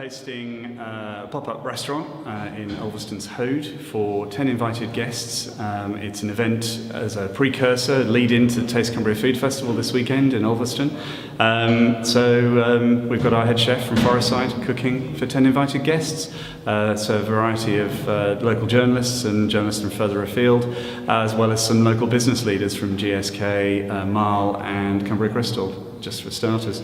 hosting a pop-up restaurant in Ulverston's Hoad for 10 invited guests. It's an event as a precursor, lead into the Taste Cumbria Food Festival this weekend in Ulverston. We've got our head chef from Forestside cooking for 10 invited guests. So a variety of local journalists and journalists from further afield, as well as some local business leaders from GSK, Marl and Cumbria Crystal, just for starters.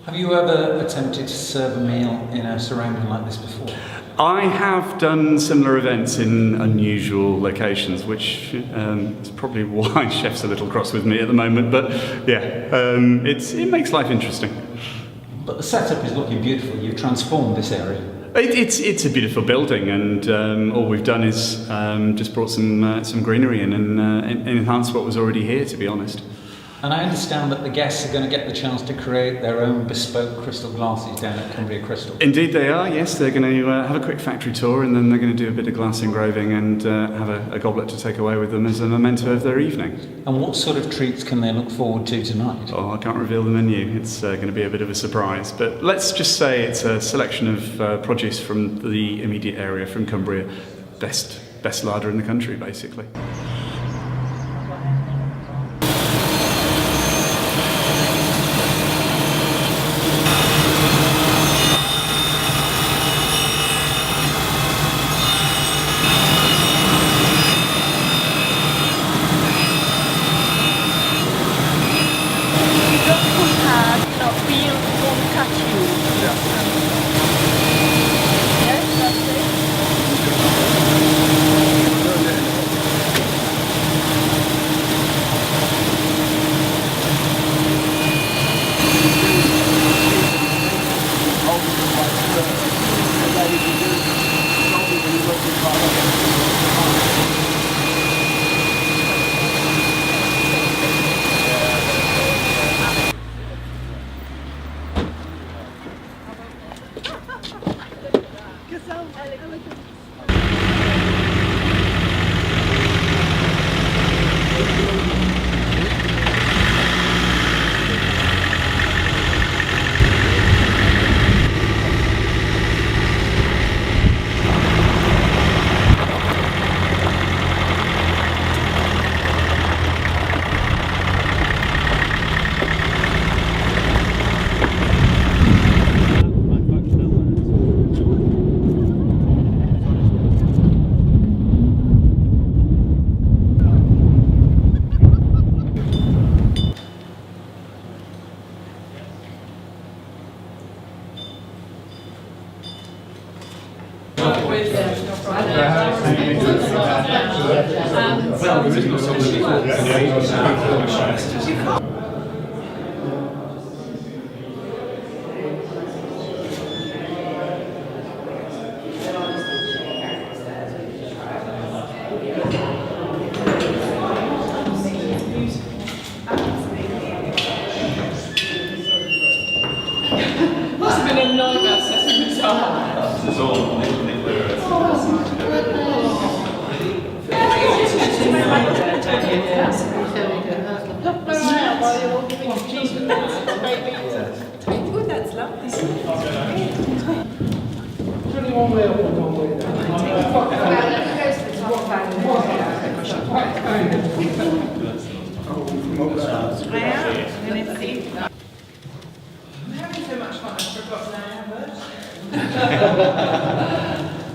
Have you ever attempted to serve a meal in a surrounding like this before? I have done similar events in unusual locations, which is probably why chef's a little cross with me at the moment, but yeah, it makes life interesting. But the setup is looking beautiful. You've transformed this area. It's a beautiful building, and all we've done is just brought some greenery in and enhanced what was already here, to be honest. And I understand that the guests are going to get the chance to create their own bespoke crystal glasses down at Cumbria Crystal. Indeed they are, yes. They're going to have a quick factory tour, and then they're going to do a bit of glass engraving and have a goblet to take away with them as a memento of their evening. And what sort of treats can they look forward to tonight? Oh, I can't reveal the menu. It's going to be a bit of a surprise. But let's just say it's a selection of produce from the immediate area, from Cumbria. Best larder in the country, basically.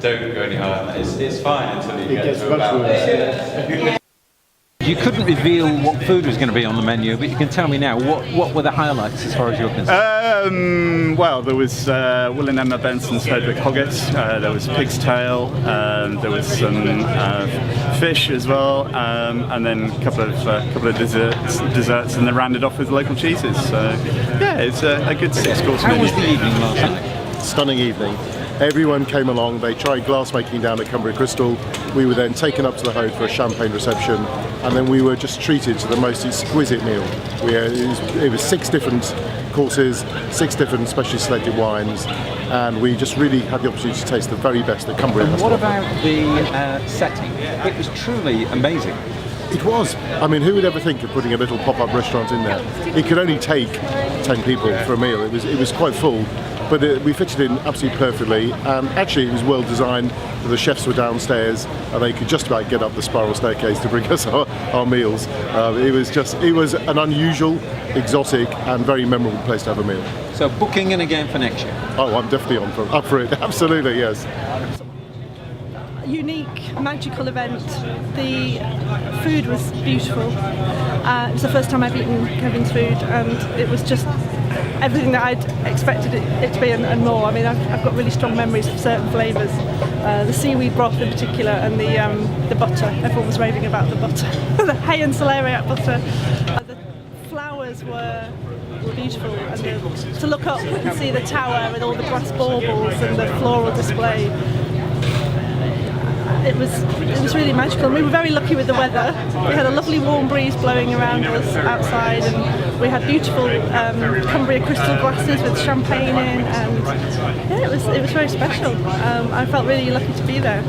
Don't go any higher. It's fine until you get to about. You couldn't reveal what food was going to be on the menu, but you can tell me now, what were the highlights as far as you're concerned? Well, there was Will and Emma Benson's Hedwig Hogget, there was pig's tail, there was some fish as well, and then a couple of desserts, and then rounded off with local cheeses. So yeah, it's a good 6-course menu. How was the evening last night? Stunning evening. Everyone came along, they tried glassmaking down at Cumbria Crystal. We were then taken up to the Hoad for a champagne reception, and then we were just treated to the most exquisite meal. It was 6 different courses, 6 different specially selected wines, and we just really had the opportunity to taste the very best that Cumbria has to offer. What about the setting? It was truly amazing. It was. I mean, who would ever think of putting a little pop-up restaurant in there? It could only take 10 people for a meal. It was quite full. but we fitted in absolutely perfectly, and actually it was well designed. The chefs were downstairs and they could just about get up the spiral staircase to bring us our meals. It was an unusual, exotic and very memorable place to have a meal. So booking in again for next year? Oh, I'm definitely up for it, absolutely, yes. Unique, magical event. The food was beautiful. It was the first time I've eaten Kevin's food, and it was just everything that I'd expected it to be and more. I mean, I've got really strong memories of certain flavours. The seaweed broth in particular, and the butter. Everyone was raving about the butter. The hay and celeriac butter. The flowers were beautiful, and to look up and see the tower with all the brass baubles and the floral display. It was really magical, and we were very lucky with the weather. We had a lovely warm breeze blowing around us outside, and we had beautiful Cumbria crystal glasses with champagne in, and yeah, it was very special. I felt really lucky to be there.